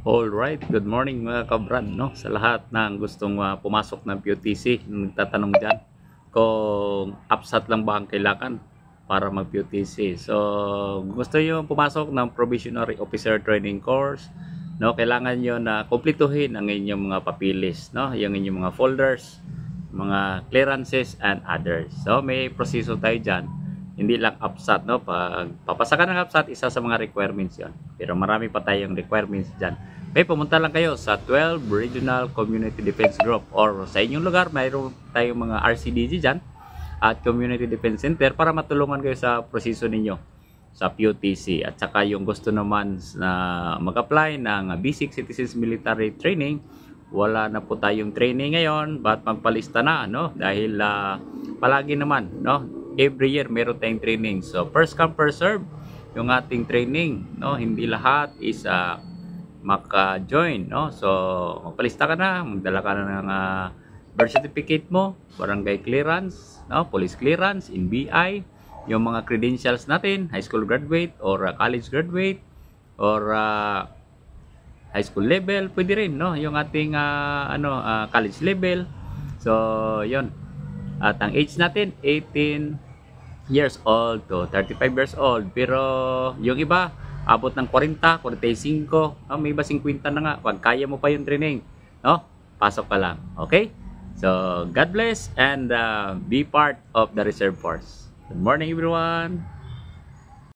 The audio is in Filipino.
Alright, good morning mga kabrad, no? Sa lahat ng gustong pumasok ng PUTC, nagtatanong dyan kung upsat lang ba ang kailangan para mag-PUTC. So, gusto nyo pumasok ng Probationary Officer Training Course, no? Kailangan nyo na kumpletuhin ang inyong mga papilis, no? Yung inyong mga folders, mga clearances, and others. So, may proseso tayo dyan. Hindi lang upsat, no? Pag papasa ka ng upsat, isa sa mga requirements yon. Pero marami pa tayong requirements dyan. May pumunta lang kayo sa 12 Regional Community Defense Group or sa inyong lugar, mayroon tayong mga RCDG dyan at Community Defense Center para matulungan kayo sa proseso ninyo sa PUTC. At saka yung gusto naman na mag-apply ng Basic Citizens Military Training, wala na po tayong training ngayon, but magpalista na, no? Dahil palagi naman, no? Every year meron tayong training. So first come first serve yung ating training, no? Hindi lahat is maka-join, no? So magpalista ka na, magdala ka na ng birth certificate mo, barangay clearance, no? Police clearance, NBI, yung mga credentials natin, high school graduate or college graduate or high school level, pwede rin, no? Yung ating college level. So yon. At ang age natin 18 years old to 35 years old. Pero yung iba abot ng 40, 45, no? May iba 50 na nga. Pag kaya mo pa yung training, no? Pasok ka lang. Okay? So, God bless and be part of the Reserve Force. Good morning everyone.